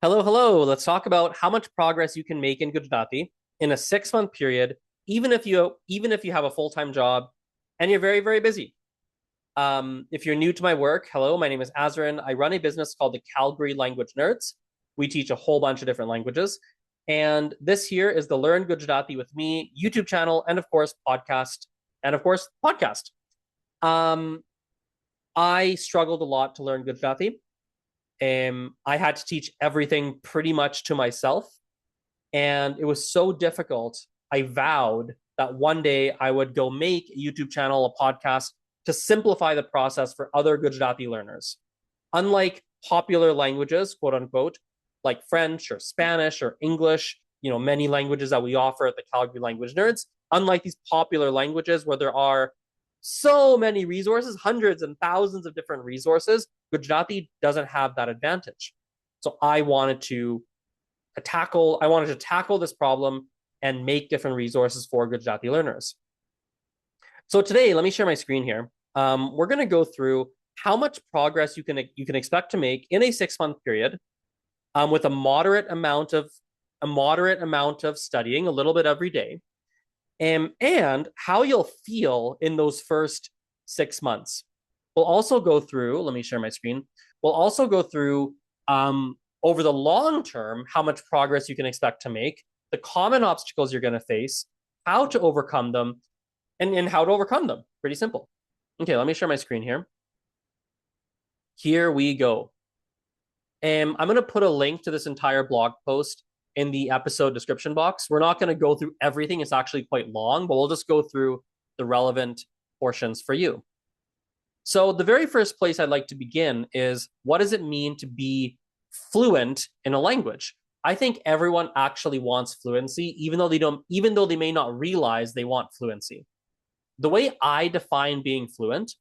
Hello, hello. Let's talk about how much progress you can make in Gujarati in a 6 month period, even if you have a full-time job and you're very, very busy. If you're new to my work, hello, my name is Azrin. I run a business called the Calgary Language Nerds. We teach a whole bunch of different languages. And this here is the Learn Gujarati with Me YouTube channel and of course podcast podcast. Um, I struggled a lot to learn Gujarati. I had to teach everything pretty much to myself. And it was so difficult. I vowed that one day I would go make a YouTube channel, a podcast to simplify the process for other Gujarati learners. Unlike popular languages, quote unquote, like French or Spanish or English, many languages that we offer at the Calgary Language Nerds, unlike these popular languages where there are so many resources, hundreds and thousands of different resources, Gujarati doesn't have that advantage. So I wanted to tackle this problem and make different resources for Gujarati learners. So today, let me share my screen here. We're going to go through how much progress you can expect to make in a 6 month period, with a moderate amount of studying, a little bit every day, and how you'll feel in those first 6 months. We'll also go through. Let me share my screen. We'll also go through over the long term how much progress you can expect to make, the common obstacles you're going to face, how to overcome them, and how to overcome them. Pretty simple. Okay, let me share my screen here. Here we go. I'm going to put a link to this entire blog post in the episode description box. We're not going to go through everything. It's actually quite long, but we'll just go through the relevant portions for you. So the very first place I'd like to begin is, what does it mean to be fluent in a language? I think everyone actually wants fluency, even though they may not realize they want fluency. The way I define being fluent,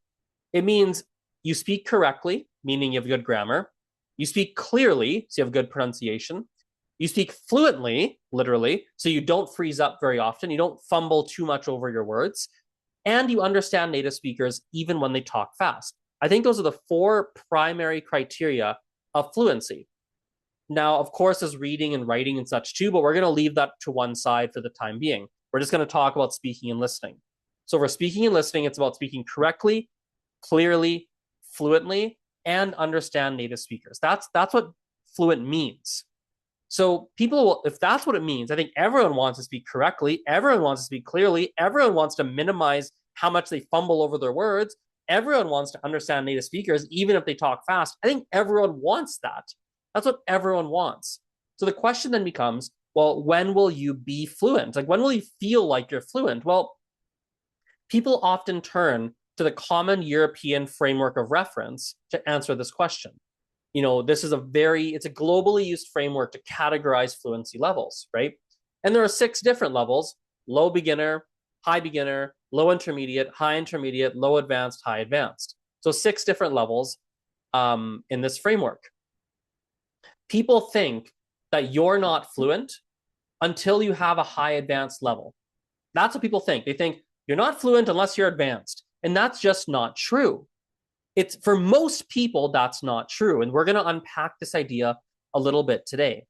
it means you speak correctly, meaning you have good grammar. You speak clearly, so you have good pronunciation. You speak fluently, literally, so you don't freeze up very often. You don't fumble too much over your words. And you understand native speakers even when they talk fast. I think those are the four primary criteria of fluency. Now, of course, there's reading and writing and such too, but we're going to leave that to one side for the time being. We're just going to talk about speaking and listening. So for speaking and listening, it's about speaking correctly, clearly, fluently, and understand native speakers. That's what fluent means. So if that's what it means, I think everyone wants to speak correctly. Everyone wants to speak clearly. Everyone wants to minimize how much they fumble over their words. Everyone wants to understand native speakers, even if they talk fast. I think everyone wants that. That's what everyone wants. So the question then becomes, well, when will you be fluent? Like, when will you feel like you're fluent? Well, people often turn to the common European framework of reference to answer this question. This is it's a globally used framework to categorize fluency levels, right? And there are 6 different levels: low beginner, low intermediate, low advanced, high advanced. So 6 different levels in this framework. People think that you're not fluent until you have a high advanced level. That's what people think. They think you're not fluent unless you're advanced. And that's just not true. It's for most people, that's not true. And we're going to unpack this idea a little bit today.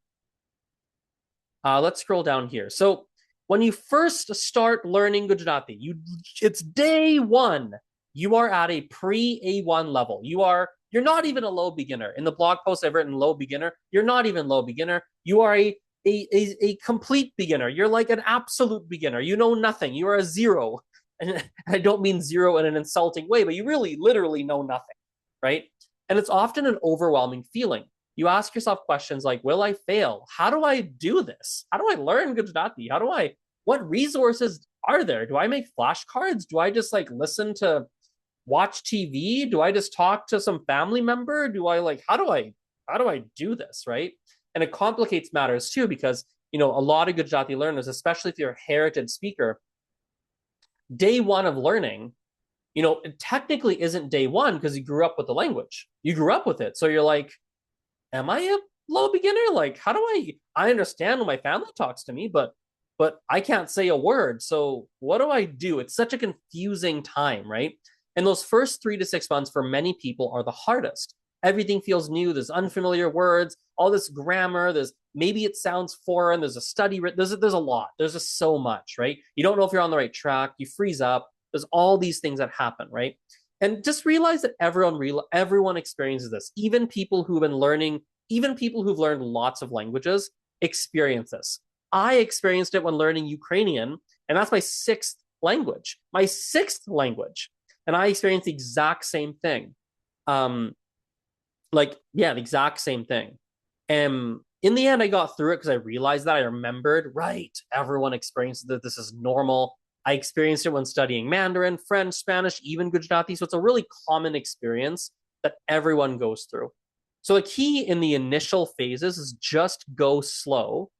Let's scroll down here. So when you first start learning Gujarati, it's day 1. You are at a pre-A1 level. You're not even a low beginner. In the blog post I've written low beginner. You're not even low beginner. You are a complete beginner. You're like an absolute beginner. You know nothing. You are a zero. And I don't mean zero in an insulting way, but you really literally know nothing, right? And it's often an overwhelming feeling. You ask yourself questions like, will I fail? How do I do this? How do I learn Gujarati? What resources are there? Do I make flashcards? Do I just watch TV? Do I just talk to some family member? How do I do this, right? And it complicates matters too, because, a lot of Gujarati learners, especially if you're a heritage speaker, day 1 of learning, it technically isn't day 1 because you grew up with the language. You grew up with it. So you're like, am I a low beginner? Like, how do I understand when my family talks to me, but I can't say a word. So what do I do? It's such a confusing time, right? And those first 3 to 6 months for many people are the hardest. Everything feels new. There's unfamiliar words, all this grammar. There's maybe it sounds foreign. There's a study. There's a lot. There's just so much, right? You don't know if you're on the right track. You freeze up. There's all these things that happen, right? And just realize that everyone experiences this. Even people who've been learning, even people who've learned lots of languages experience this. I experienced it when learning Ukrainian, and that's my sixth language. My sixth language, and I experienced the exact same thing. Yeah, the exact same thing. And in the end, I got through it because I realized that I remembered, right, everyone experiences that. This is normal. I experienced it when studying Mandarin, French, Spanish, even Gujarati. So it's a really common experience that everyone goes through. So the key in the initial phases is just go slow.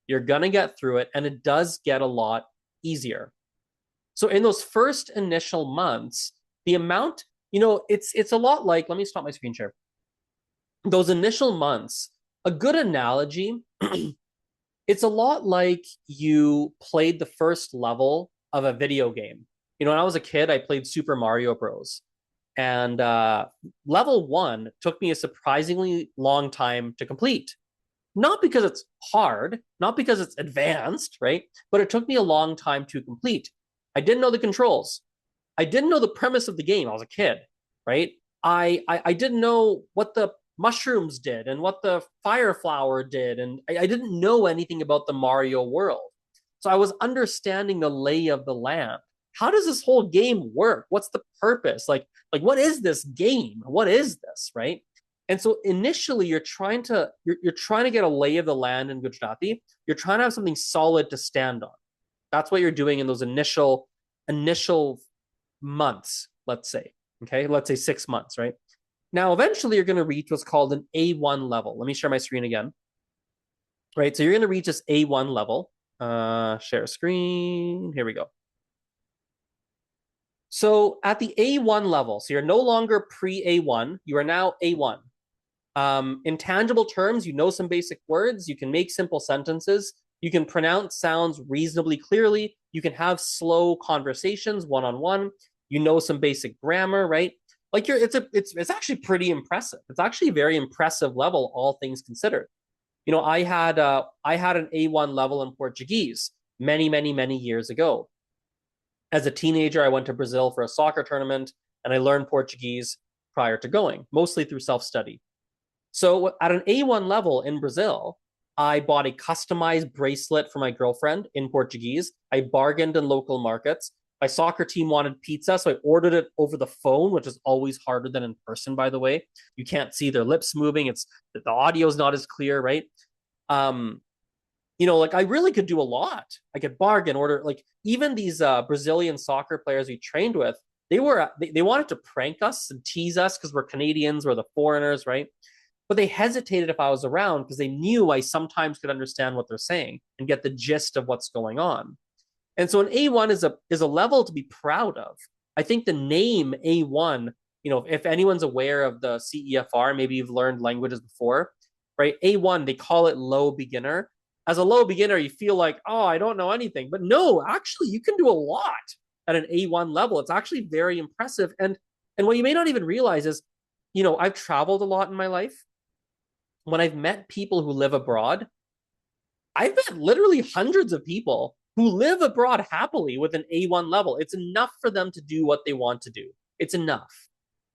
You're going to get through it, and it does get a lot easier. So in those first initial months, the amount, it's a lot like, let me stop my screen share. Those initial months, a good analogy, it's a lot like you played the first level of a video game. When I was a kid, I played Super Mario Bros. And level 1 took me a surprisingly long time to complete. Not because it's hard, not because it's advanced, right? But it took me a long time to complete. I didn't know the controls. I didn't know the premise of the game. I was a kid, right? I didn't know what the mushrooms did and what the fire flower did. And I didn't know anything about the Mario world. So I was understanding the lay of the land. How does this whole game work? What's the purpose? Like what is this game? What is this, right? And so initially you're trying to get a lay of the land in Gujarati. You're trying to have something solid to stand on. That's what you're doing in those initial months, let's say. Okay, let's say 6 months, right? Now, eventually you're going to reach what's called an A1 level. Let me share my screen again. Right, so you're going to reach this A1 level. Share screen. Here we go. So at the A1 level, so you're no longer pre-A1, you are now A1. In tangible terms, you know some basic words, you can make simple sentences, you can pronounce sounds reasonably clearly, you can have slow conversations one-on-one, you know some basic grammar, right? Like it's actually pretty impressive. It's actually a very impressive level, all things considered. I had an A1 level in Portuguese many years ago. As a teenager, I went to Brazil for a soccer tournament, and I learned Portuguese prior to going, mostly through self-study. So at an A1 level in Brazil, I bought a customized bracelet for my girlfriend in Portuguese. I bargained in local markets. My soccer team wanted pizza, so I ordered it over the phone, which is always harder than in person, by the way. You can't see their lips moving. The audio is not as clear, right? I really could do a lot. I could bargain, order, like even these Brazilian soccer players we trained with, they wanted to prank us and tease us because we're Canadians, we're the foreigners, right? But they hesitated if I was around because they knew I sometimes could understand what they're saying and get the gist of what's going on. And so an A1 is a level to be proud of. I think the name A1, if anyone's aware of the CEFR, maybe you've learned languages before, right? A1, they call it low beginner. As a low beginner, you feel like, oh, I don't know anything. But no, actually, you can do a lot at an A1 level. It's actually very impressive. And what you may not even realize is, I've traveled a lot in my life. When I've met people who live abroad, I've met literally hundreds of people who live abroad happily with an A1 level. It's enough for them to do what they want to do. It's enough,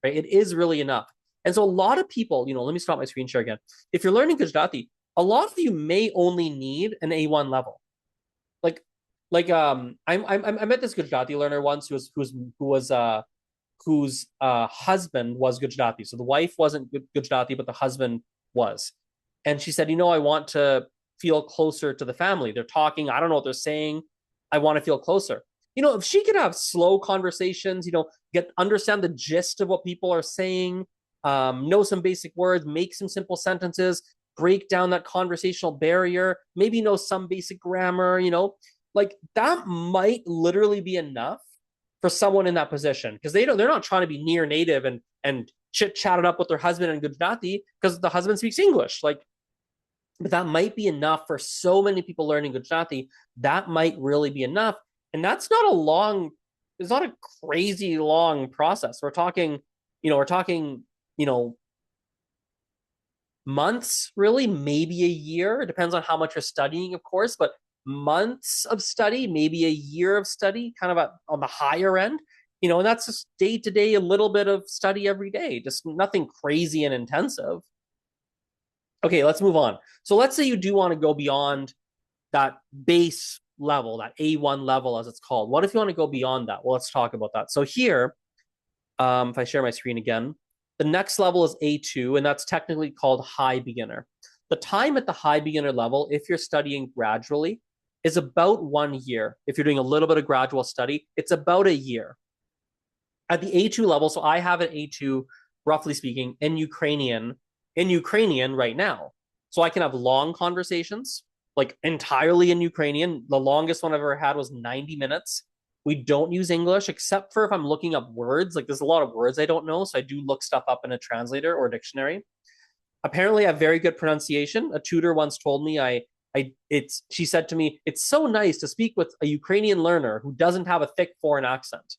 right? It is really enough. And so a lot of people, let me stop my screen share again. If you're learning Gujarati, a lot of you may only need an A1 level. I met this Gujarati learner once whose husband was Gujarati. So the wife wasn't Gujarati, but the husband was. And she said, I want to feel closer to the family. They're talking. I don't know what they're saying. I want to feel closer. If she could have slow conversations, understand the gist of what people are saying, know some basic words, make some simple sentences, break down that conversational barrier, maybe know some basic grammar, like that might literally be enough for someone in that position because they're not trying to be near native and chit chatted up with their husband in Gujarati because the husband speaks English. But that might be enough for so many people learning Gujarati. That might really be enough. And that's it's not a crazy long process. We're talking, months, really, maybe a year. It depends on how much you're studying, of course, but months of study, maybe a year of study, kind of on the higher end. And that's just day to day, a little bit of study every day, just nothing crazy and intensive. Okay, let's move on. So let's say you do want to go beyond that base level, that A1 level, as it's called. What if you want to go beyond that? Well, let's talk about that. So here, if I share my screen again, the next level is A2, and that's technically called high beginner. The time at the high beginner level, if you're studying gradually, is about 1 year. If you're doing a little bit of gradual study, it's about a year. At the A2 level, so I have an A2, roughly speaking, in Ukrainian right now. So I can have long conversations, like entirely in Ukrainian. The longest one I've ever had was 90 minutes. We don't use English except for if I'm looking up words. Like there's a lot of words I don't know, so I do look stuff up in a translator or a dictionary. Apparently, I have very good pronunciation. A tutor once told me she said to me, it's so nice to speak with a Ukrainian learner who doesn't have a thick foreign accent.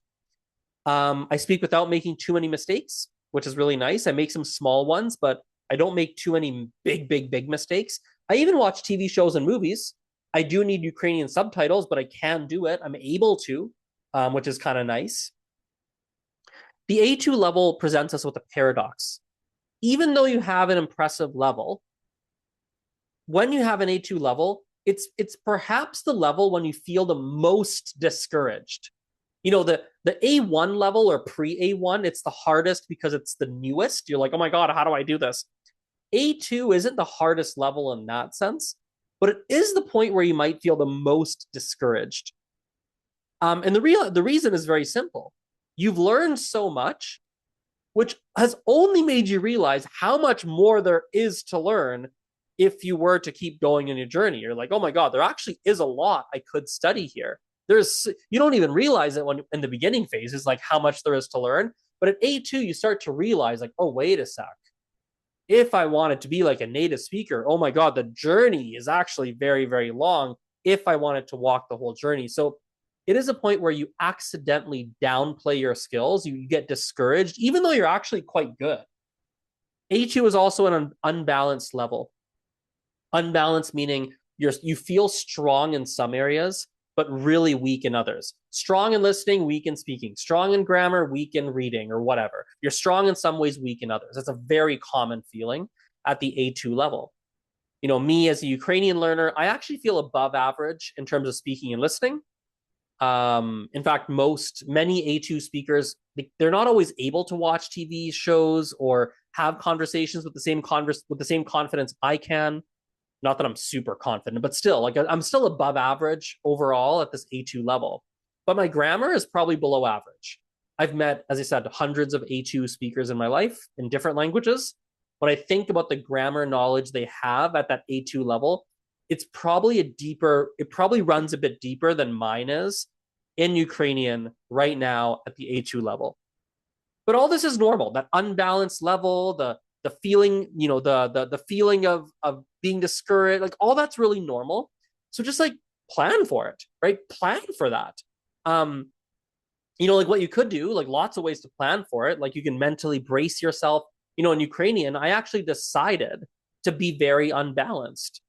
I speak without making too many mistakes, which is really nice. I make some small ones, but I don't make too many big mistakes. I even watch TV shows and movies. I do need Ukrainian subtitles, but I can do it. I'm able to, which is kind of nice. The A2 level presents us with a paradox. Even though you have an impressive level, when you have an A2 level, it's perhaps the level when you feel the most discouraged. The A1 level or pre-A1, it's the hardest because it's the newest. You're like, oh my God, how do I do this? A2 isn't the hardest level in that sense, but it is the point where you might feel the most discouraged. And the reason is very simple. You've learned so much, which has only made you realize how much more there is to learn if you were to keep going in your journey. You're like, oh my God, there actually is a lot I could study here. You don't even realize it when in the beginning phase is like how much there is to learn. But at A2, you start to realize like, oh, wait a sec. If I wanted to be like a native speaker, oh my God, the journey is actually very, very long if I wanted to walk the whole journey. So it is a point where you accidentally downplay your skills. You get discouraged, even though you're actually quite good. A2 is also an unbalanced level. Unbalanced meaning you feel strong in some areas, but really weak in others. Strong in listening, weak in speaking. Strong in grammar, weak in reading, or whatever. You're strong in some ways, weak in others. That's a very common feeling at the A2 level. Me as a Ukrainian learner, I actually feel above average in terms of speaking and listening. In fact, many A2 speakers, they're not always able to watch TV shows or have conversations with the same confidence I can. Not that I'm super confident, but still, like I'm still above average overall at this A2 level. But my grammar is probably below average. I've met, as I said, hundreds of A2 speakers in my life in different languages. When I think about the grammar knowledge they have at that A2 level, it probably runs a bit deeper than mine is in Ukrainian right now at the A2 level. But all this is normal. That unbalanced level, the feeling, the feeling of being discouraged, like all that's really normal. So just like plan for it, right? Plan for that. Like what you could do, like lots of ways to plan for it. Like you can mentally brace yourself. In Ukrainian, I actually decided to be very unbalanced.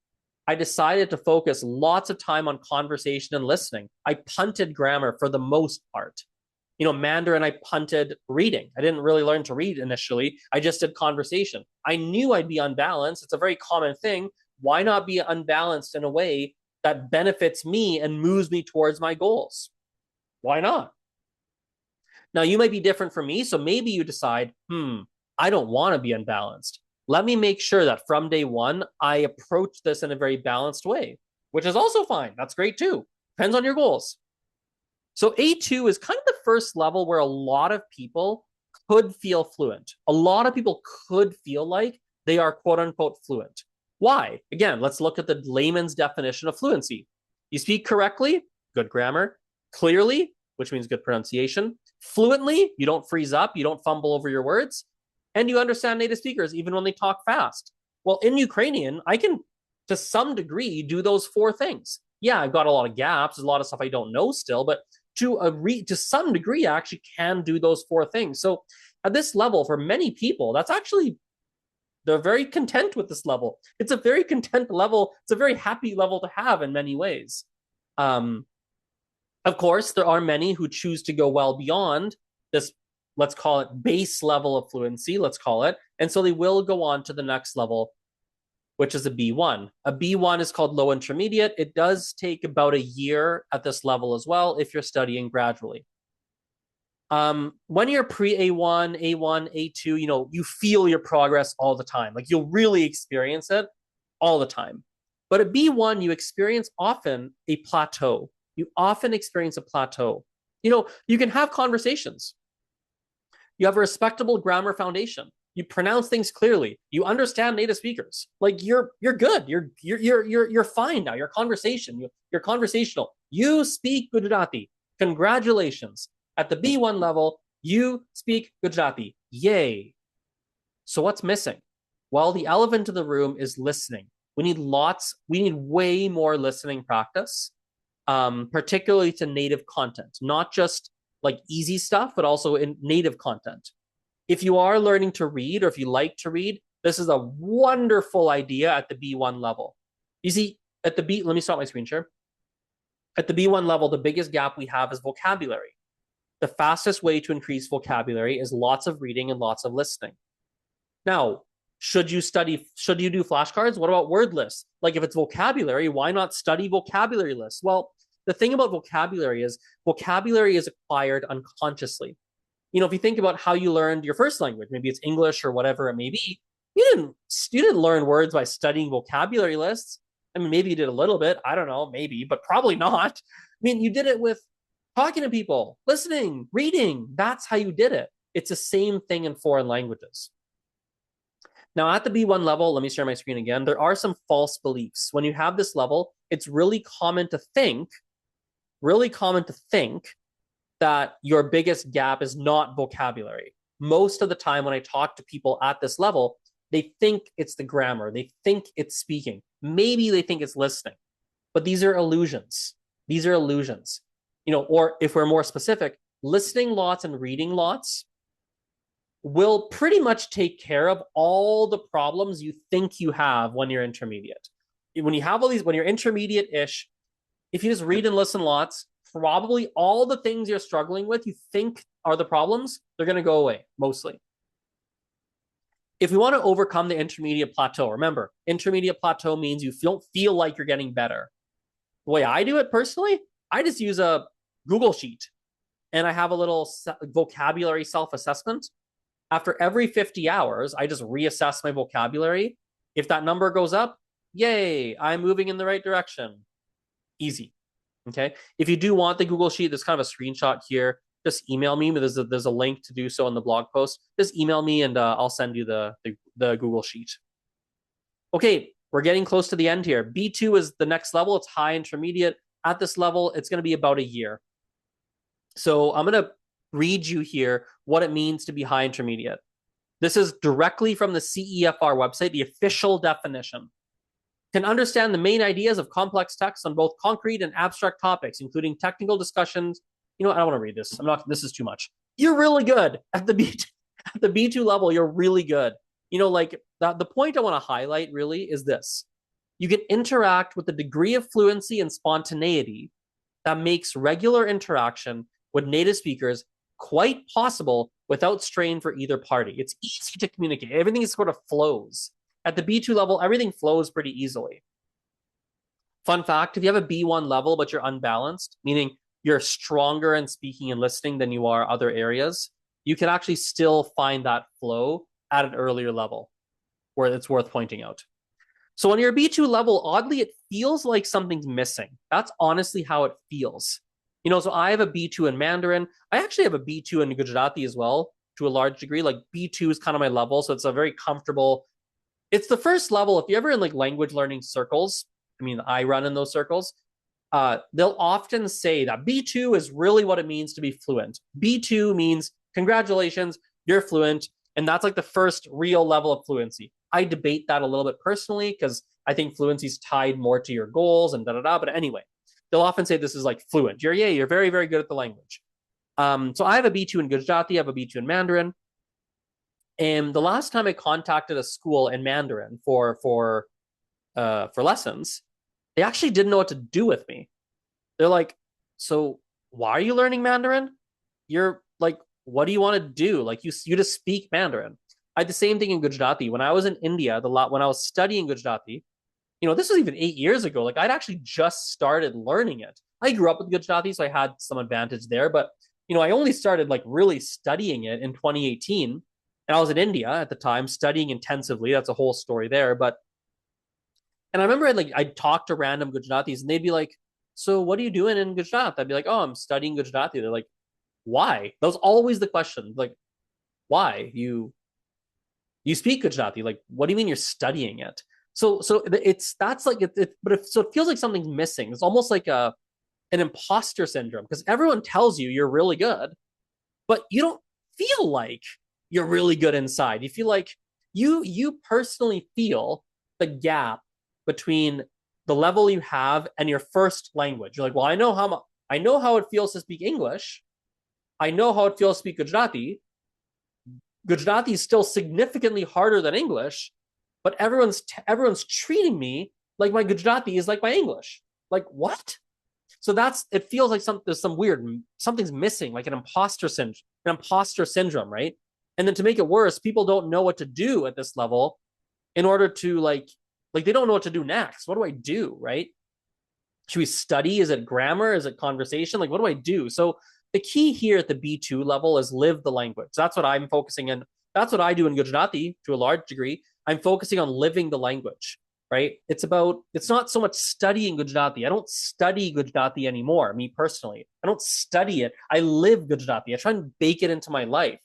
I decided to focus lots of time on conversation and listening. I punted grammar for the most part. Mandarin, I punted reading. I didn't really learn to read initially. I just did conversation. I knew I'd be unbalanced. It's a very common thing. Why not be unbalanced in a way that benefits me and moves me towards my goals? Why not? Now, you might be different from me. So maybe you decide, I don't want to be unbalanced. Let me make sure that from day one, I approach this in a very balanced way, which is also fine. That's great too. Depends on your goals. So A2 is kind of the first level where a lot of people could feel fluent. A lot of people could feel like they are quote unquote fluent. Why? Again, let's look at the layman's definition of fluency. You speak correctly, good grammar, clearly, which means good pronunciation, fluently, you don't freeze up, you don't fumble over your words, and you understand native speakers even when they talk fast. Well, in Ukrainian, I can, to some degree, do those four things. Yeah, I've got a lot of gaps, there's a lot of stuff I don't know still, but to some degree, I actually can do those four things. So at this level, for many people, that's actually they're very content with this level. It's a very content level. It's a very happy level to have in many ways. Um, of course, there are many who choose to go well beyond this, let's call it base level of fluency, let's call it. And so they will go on to the next level, which is a B1. A B1 is called low intermediate. It does take about a year at this level as well if you're studying gradually. When you're pre-A1, A1, A2, you feel your progress all the time. Like you'll really experience it all the time. But at B1, you experience often a plateau. You often experience a plateau. You can have conversations. You have a respectable grammar foundation. You pronounce things clearly. You understand native speakers. Like you're good. You're fine now. You're conversational. You speak Gujarati. Congratulations. At the B1 level, you speak Gujarati. Yay. So what's missing? Well, the elephant in the room is listening. We need way more listening practice, particularly to native content, not just like easy stuff, but also in native content. If you are learning to read or if you like to read, this is a wonderful idea at the B1 level. You see, let me stop my screen share. At the B1 level, the biggest gap we have is vocabulary. The fastest way to increase vocabulary is lots of reading and lots of listening. Now, should you do flashcards? What about word lists? Like if it's vocabulary, why not study vocabulary lists? Well, the thing about vocabulary is acquired unconsciously. If you think about how you learned your first language, maybe it's English or whatever it may be, you didn't learn words by studying vocabulary lists. I mean, maybe you did a little bit. I don't know, maybe, but probably not. I mean, you did it with talking to people, listening, reading. That's how you did it. It's the same thing in foreign languages. Now, at the B1 level, let me share my screen again. There are some false beliefs. When you have this level, it's really common to think that your biggest gap is not vocabulary. Most of the time when I talk to people at this level, they think it's the grammar. They think it's speaking. Maybe they think it's listening. But these are illusions. Or if we're more specific, listening lots and reading lots will pretty much take care of all the problems you think you have when you're intermediate. When you're intermediate-ish, if you just read and listen lots, probably all the things you're struggling with, you think are the problems, they're going to go away, mostly. If we want to overcome the intermediate plateau, remember, intermediate plateau means you don't feel like you're getting better. The way I do it personally, I just use a Google Sheet, and I have a little vocabulary self-assessment. After every 50 hours, I just reassess my vocabulary. If that number goes up, yay, I'm moving in the right direction. Easy. Okay. If you do want the Google Sheet, there's kind of a screenshot here. Just email me. There's a link to do so in the blog post. Just email me and I'll send you the Google Sheet. Okay, we're getting close to the end here. B2 is the next level. It's high intermediate. At this level, it's going to be about a year. So I'm going to read you here what it means to be high intermediate. This is directly from the CEFR website, the official definition. Can understand the main ideas of complex texts on both concrete and abstract topics, including technical discussions. I don't want to read this. This is too much. You're really good at the B2 level. You're really good. The point I want to highlight really is this. You can interact with a degree of fluency and spontaneity that makes regular interaction with native speakers quite possible without strain for either party. It's easy to communicate. Everything sort of flows. At the B2 level, everything flows pretty easily. Fun fact, if you have a B1 level, but you're unbalanced, meaning you're stronger in speaking and listening than you are other areas, you can actually still find that flow at an earlier level where it's worth pointing out. So when you're a B2 level, oddly, it feels like something's missing. That's honestly how it feels. So I have a B2 in Mandarin. I actually have a B2 in Gujarati as well, to a large degree. Like B2 is kind of my level, so it's a very comfortable. It's the first level. If you're ever in like language learning circles, I run in those circles, they'll often say that B2 is really what it means to be fluent. B2 means, congratulations, you're fluent. And that's like the first real level of fluency. I debate that a little bit personally because I think fluency is tied more to your goals and da-da-da. But anyway, they'll often say this is like fluent. You're very, very good at the language. So I have a B2 in Gujarati. I have a B2 in Mandarin. And the last time I contacted a school in Mandarin for lessons, they actually didn't know what to do with me. They're like, "So why are you learning Mandarin? You're like, what do you want to do? Like you just speak Mandarin." I had the same thing in Gujarati when I was in India. When I was studying Gujarati, this was even 8 years ago. Like I'd actually just started learning it. I grew up with Gujarati, so I had some advantage there. But I only started like really studying it in 2018, and I was in India at the time studying intensively. That's a whole story there. But and I remember I'd talk to random Gujaratis, and they'd be like, "So what are you doing in Gujarat?" I'd be like, "Oh, I'm studying Gujarati." They're like, "Why?" That was always the question. Like, why you speak Gujarati? Like, what do you mean you're studying it? So it's that's like so it feels like something's missing. It's almost like an imposter syndrome because everyone tells you you're really good, but you don't feel like you're really good inside. You feel like you personally feel the gap between the level you have and your first language. You're like, well, I know how it feels to speak English. I know how it feels to speak Gujarati. Gujarati is still significantly harder than English, but everyone's treating me like my Gujarati is like my English. Like what? So it feels like there's some weird something's missing, like an imposter syndrome, right? And then to make it worse, people don't know what to do at this level in order to like they don't know what to do next. What do I do, right? Should we study? Is it grammar? Is it conversation? Like what do I do? So the key here at the B2 level is live the language. That's what I'm focusing on. That's what I do in Gujarati to a large degree. I'm focusing on living the language, right? It's not so much studying Gujarati. I don't study Gujarati anymore, me personally. I don't study it. I live Gujarati. I try and bake it into my life.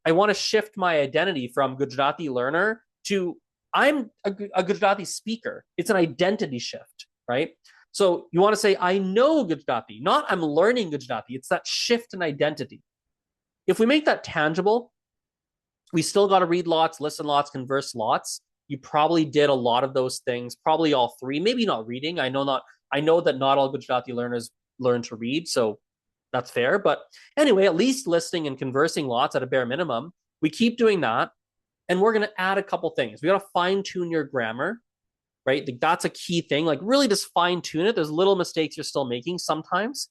I want to shift my identity from Gujarati learner to I'm a Gujarati speaker. It's an identity shift, right? So you want to say, I know Gujarati, not I'm learning Gujarati. It's that shift in identity. If we make that tangible, we still got to read lots, listen lots, converse lots. You probably did a lot of those things, probably all three, maybe not reading. I know that not all Gujarati learners learn to read, so that's fair. But anyway, at least listening and conversing lots at a bare minimum. We keep doing that. And we're going to add a couple things. We got to fine tune your grammar, right? Like that's a key thing. Like really just fine tune it. There's little mistakes you're still making sometimes.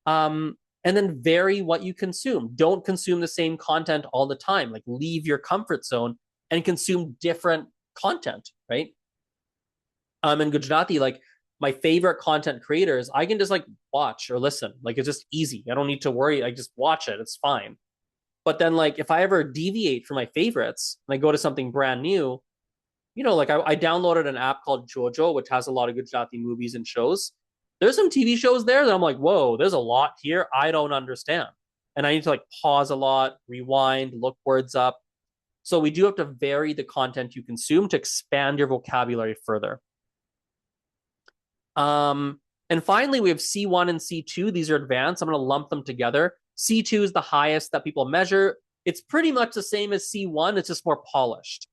And then vary what you consume. Don't consume the same content all the time. Like leave your comfort zone and consume different content, right? In Gujarati, like my favorite content creators, I can just like watch or listen. Like it's just easy. I don't need to worry. I just watch it. It's fine. But then like if I ever deviate from my favorites and I go to something brand new, like I downloaded an app called Jojo, which has a lot of Gujarati movies and shows. There's some TV shows there that I'm like, whoa, there's a lot here I don't understand. And I need to like pause a lot, rewind, look words up. So we do have to vary the content you consume to expand your vocabulary further. And finally, we have C1 and C2. These are advanced. I'm going to lump them together. C2 is the highest that people measure. It's pretty much the same as C1. It's just more polished.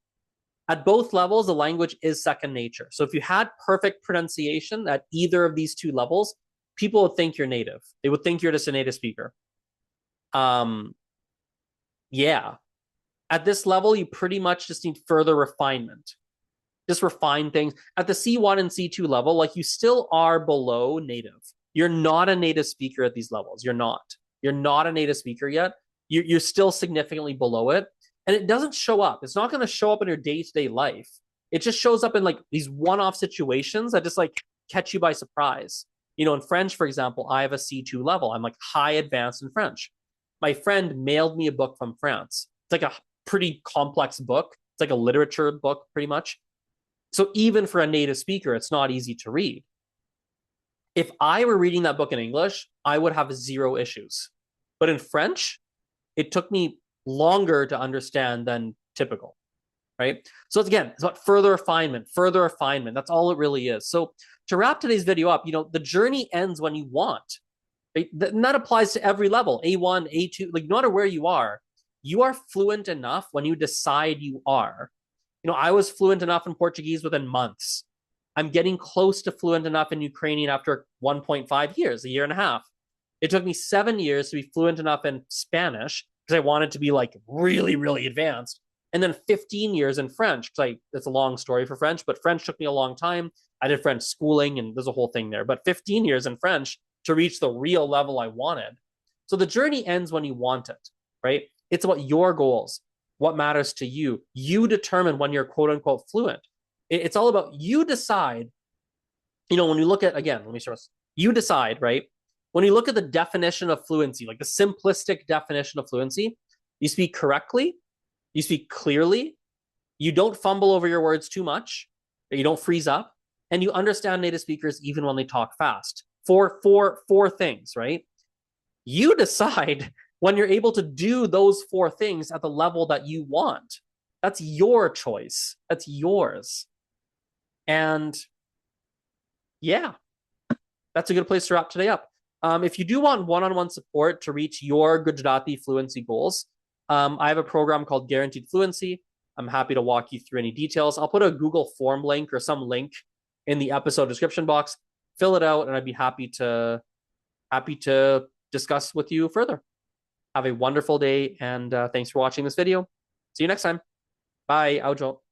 At both levels, the language is second nature. So if you had perfect pronunciation at either of these two levels, people would think you're native. They would think you're just a native speaker. Yeah. At this level, you pretty much just need further refinement. Just refine things. At the C1 and C2 level, like you still are below native. You're not a native speaker at these levels. You're not. You're not a native speaker yet. You're still significantly below it. And it doesn't show up. It's not going to show up in your day-to-day life. It just shows up in like these one-off situations that just like catch you by surprise. In French, for example, I have a C2 level. I'm like high advanced in French. My friend mailed me a book from France. It's like a pretty complex book. It's like a literature book, pretty much. So even for a native speaker, it's not easy to read. If I were reading that book in English, I would have zero issues. But in French, it took me longer to understand than typical, right? So it's about further refinement. That's all it really is. So to wrap today's video up, the journey ends when you want. Right? And that applies to every level, A1, A2, like no matter where you are fluent enough when you decide you are. I was fluent enough in Portuguese within months. I'm getting close to fluent enough in Ukrainian after 1.5 years, a year and a half. It took me 7 years to be fluent enough in Spanish. because I wanted to be like really, really advanced. And then 15 years in French, because it's a long story for French, but French took me a long time. I did French schooling and there's a whole thing there, but 15 years in French to reach the real level I wanted. So the journey ends when you want it, right? It's about your goals, what matters to you. You determine when you're quote unquote fluent. It's all about you decide. When you look at, again, let me show us, you decide, right? When you look at the definition of fluency, like the simplistic definition of fluency, you speak correctly, you speak clearly, you don't fumble over your words too much, you don't freeze up, and you understand native speakers even when they talk fast. Four things, right? You decide when you're able to do those four things at the level that you want. That's your choice. That's yours. And yeah, that's a good place to wrap today up. If you do want one-on-one support to reach your Gujarati fluency goals, I have a program called Guaranteed Fluency. I'm happy to walk you through any details. I'll put a Google form link or some link in the episode description box. Fill it out, and I'd be happy to discuss with you further. Have a wonderful day, and thanks for watching this video. See you next time. Bye. Aujo.